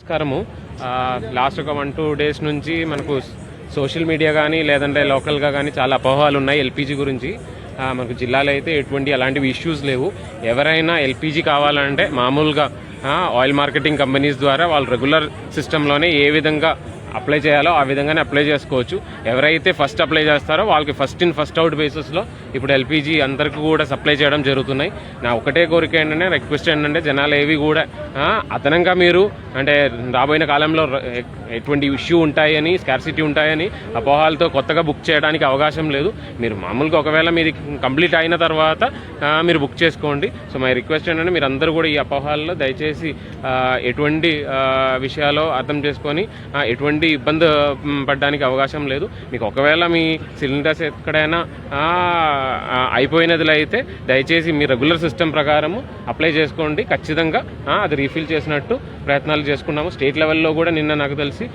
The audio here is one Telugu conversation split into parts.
నమస్కారము. లాస్ట్ ఒక 1-2 డేస్ నుంచి మనకు సోషల్ మీడియా కానీ లేదంటే లోకల్గా కానీ చాలా అపోహలు ఉన్నాయి ఎల్పిజి గురించి. మనకు జిల్లాలో అయితే ఎటువంటి అలాంటివి ఇష్యూస్ లేవు. ఎవరైనా ఎల్పిజి కావాలంటే మామూలుగా ఆయిల్ మార్కెటింగ్ కంపెనీస్ ద్వారా వాళ్ళు రెగ్యులర్ సిస్టంలోనే ఏ విధంగా అప్లై చేయాలో ఆ విధంగానే అప్లై చేసుకోవచ్చు. ఎవరైతే ఫస్ట్ అప్లై చేస్తారో వాళ్ళకి ఫస్ట్ ఇన్ ఫస్ట్ అవుట్ బేసిస్లో ఇప్పుడు ఎల్పిజి అందరికీ కూడా సప్లై చేయడం జరుగుతున్నాయి. నా ఒకటే కోరిక ఏంటంటే, రిక్వెస్ట్ ఏంటంటే, జనాలు ఏవి కూడా అదనంగా మీరు అంటే రాబోయే కాలంలో ఎటువంటి ఇష్యూ ఉంటాయని, స్కార్సిటీ ఉంటాయని అపోహాలతో కొత్తగా బుక్ చేయడానికి అవకాశం లేదు. మీరు మామూలుగా ఒకవేళ మీది కంప్లీట్ అయిన తర్వాత మీరు బుక్ చేసుకోండి. సో మై రిక్వెస్ట్ ఏంటంటే, మీరు అందరూ కూడా ఈ అపోహాల్లో దయచేసి ఎటువంటి విషయాలు అర్థం చేసుకొని ఎటువంటి ఇబ్బంది పడడానికి అవకాశం లేదు. మీకు ఒకవేళ మీ సిలిండర్స్ ఎక్కడైనా అయిపోయినదిలో అయితే దయచేసి మీ రెగ్యులర్ సిస్టమ్ ప్రకారము అప్లై చేసుకోండి. ఖచ్చితంగా అది రీఫిల్ చేసినట్టు ప్రయత్నాలు చేసుకున్నాము. స్టేట్ లెవెల్లో కూడా నిన్న నాకు తెలిసి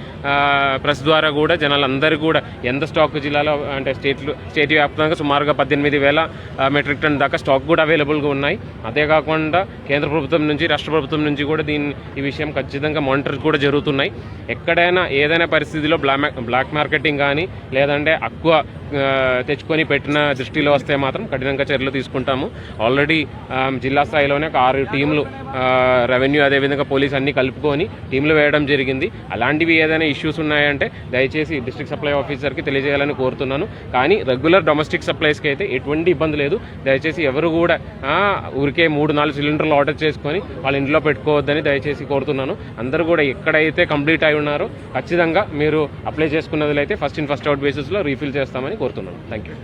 ప్రెస్ ద్వారా కూడా జనాలందరూ కూడా ఎంత స్టాక్ జిల్లాలో అంటే స్టేట్ వ్యాప్తంగా సుమారుగా 18,000 మెట్రిక్ టన్ దాకా స్టాక్ కూడా అవైలబుల్గా ఉన్నాయి. అదే కాకుండా కేంద్ర ప్రభుత్వం నుంచి, రాష్ట్ర ప్రభుత్వం నుంచి కూడా ఈ విషయం ఖచ్చితంగా మానిటర్ కూడా జరుగుతున్నాయి. ఎక్కడైనా ఏదైనా పరిస్థితిలో బ్లాక్ మార్కెటింగ్ కానీ లేదంటే ఎక్కువ తెచ్చుకొని పెట్టిన దృష్టిలో వస్తే మాత్రం కఠినంగా చర్యలు తీసుకుంటాము. ఆల్రెడీ జిల్లా స్థాయిలోనే ఒక 6 టీంలు రెవెన్యూ అదేవిధంగా పోలీస్ అన్ని కలుపుకొని టీంలు వేయడం జరిగింది. అలాంటివి ఏదైనా ఇష్యూస్ ఉన్నాయంటే దయచేసి డిస్ట్రిక్ట్ సప్లై ఆఫీసర్కి తెలియజేయాలని కోరుతున్నాను. కానీ రెగ్యులర్ డొమెస్టిక్ సప్లైస్కి అయితే ఎటువంటి ఇబ్బంది లేదు. దయచేసి ఎవరు కూడా ఊరికే 3-4 సిలిండర్లు ఆర్డర్ చేసుకొని వాళ్ళ ఇంట్లో పెట్టుకోవద్దని దయచేసి కోరుతున్నాను. అందరూ కూడా ఎక్కడైతే కంప్లీట్ అయి ఉన్నారో ఖచ్చితంగా మీరు అప్లై చేసుకున్నది అయితే ఫస్ట్ ఇన్ ఫస్ట్ అవుట్ బేసిస్లో రీఫిల్ చేస్తామని కోరుతున్నాను. Thank you.